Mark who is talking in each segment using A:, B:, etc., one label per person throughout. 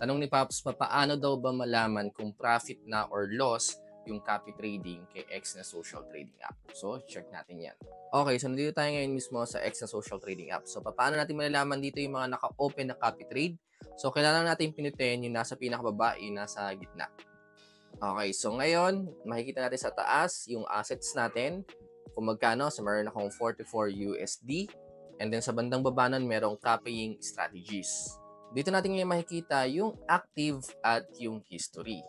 A: Tanong ni Pops, paano daw ba malaman kung profit na or loss yung copy trading kay X na social trading app? So, check natin yan. Okay, so nandito tayo ngayon mismo sa X na social trading app. So, paano natin malalaman dito yung mga naka-open na copy trade? So, kailangan natin pinutin yung nasa pinakababa, yung nasa gitna. Okay, so ngayon, makikita natin sa taas yung assets natin, kung magkano. So, meron akong 44 USD. And then sa bandang baba nun, merong copying strategies. Dito natin ngayon makikita yung active at yung history.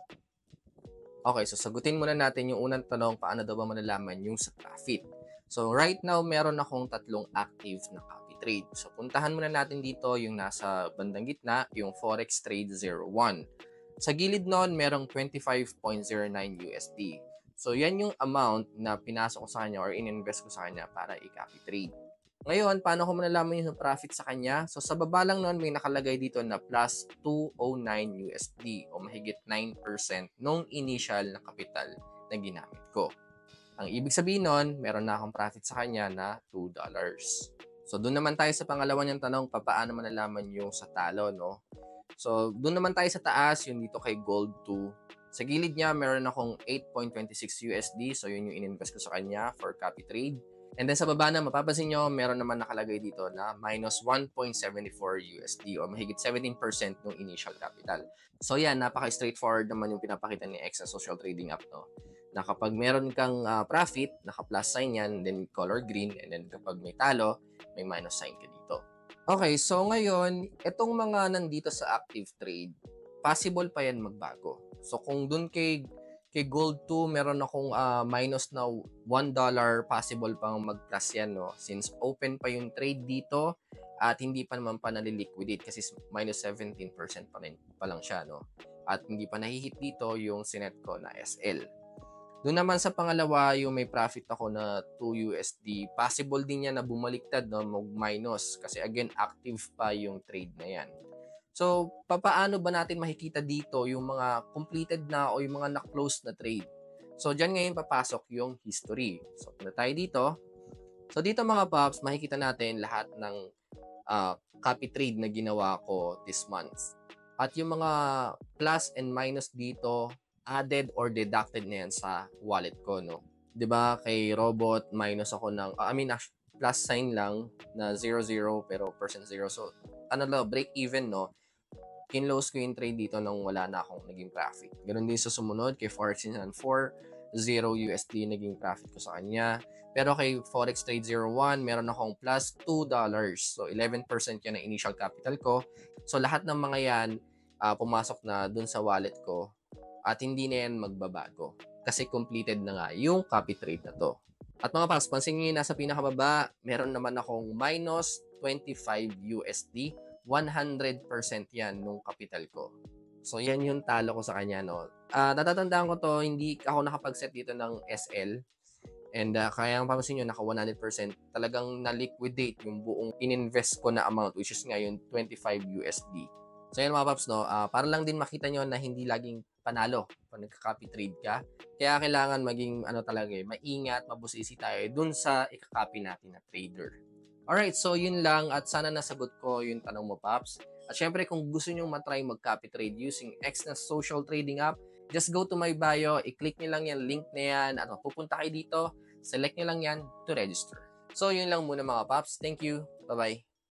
A: Okay, so sagutin muna natin yung unang tanong, paano daw ba malalaman yung sa profit? So right now, meron akong tatlong active na copy trade. So puntahan muna natin dito yung nasa bandang gitna, yung Forex Trade 01. Sa gilid nun, merong 25.09 USD. So yan yung amount na pinasok ko sa kanya or in-invest ko sa kanya para i-copy trade. Ngayon, paano ko malalaman yung profit sa kanya? So, sa baba lang nun, may nakalagay dito na plus 209 USD o mahigit 9% nung initial na kapital na ginamit ko. Ang ibig sabihin nun, meron na akong profit sa kanya na $2. So, doon naman tayo sa pangalawa niyang tanong, paano malalaman yung sa talo, no? So, doon naman tayo sa taas, yung dito kay Gold 2. Sa gilid niya, meron akong 8.26 USD. So, yun yung in-invest ko sa kanya for copy trade. And then sa baba na, mapapansin nyo, meron naman nakalagay dito na minus 1.74 USD o mahigit 17% ng initial capital. So yan, napaka-straightforward naman yung pinapakita ni X sa social trading app, no? Na kapag meron kang profit, naka-plus sign yan, then color green, and then kapag may talo, may minus sign ka dito. Okay, so ngayon, itong mga nandito sa active trade, possible pa yan magbago. So kung dun kay Gold 2, meron akong minus na $1 possible pang mag-plus yan, no? Since open pa yung trade dito at hindi pa naman pa naliliquidate kasi minus 17% pa lang siya, no? At hindi pa nahihit dito yung sinet ko na SL. Doon naman sa pangalawa, yung may profit ako na 2 USD, possible din yan na bumaliktad, no? Mag-minus kasi again, active pa yung trade na yan. So, paano ba natin makikita dito yung mga completed na o yung mga na-close na trade? So, dyan ngayon papasok yung history. So, punta tayo dito. So, dito mga paps, makikita natin lahat ng copy trade na ginawa ko this month. At yung mga plus and minus dito, added or deducted na yan sa wallet ko, no? 'Di ba kay Robot, minus ako ng, plus sign lang na 00 pero percent 0. So, break even, no? Kinlose ko yung trade dito nang wala na akong naging profit. Ganun din sa sumunod, kay Forex Insan 4, 0 USD naging profit ko sa kanya. Pero kay Forex Trade 01, meron akong plus $2. So, 11% yan ang initial capital ko. So, lahat ng mga yan, pumasok na dun sa wallet ko at hindi na yan magbabago. Kasi completed na nga yung copy trade na to. At mga pals, pansin nyo nasa pinakababa, meron naman akong minus 25 USD. 100% yan nung kapital ko. So, yan yung talo ko sa kanya, no? Natatandaan ko to, hindi ako nakapag-set dito ng SL. And kaya ang papansin nyo, naka 100%, talagang na-liquidate yung buong in-invest ko na amount, which is ngayon 25 USD. So, yan mga paps, no? Para lang din makita nyo na hindi laging panalo pag nagka-copy trade ka. Kaya kailangan maging, maingat, mabusisi tayo dun sa ikakopy natin na trader. Alright, so yun lang at sana nasagot ko yung tanong mo, Paps. At syempre, kung gusto nyo matry mag-copy trade using X na social trading app, just go to my bio, i-click nyo lang yung link na yan at pupunta kayo dito, select nyo lang yan to register. So yun lang muna mga Paps. Thank you. Bye-bye.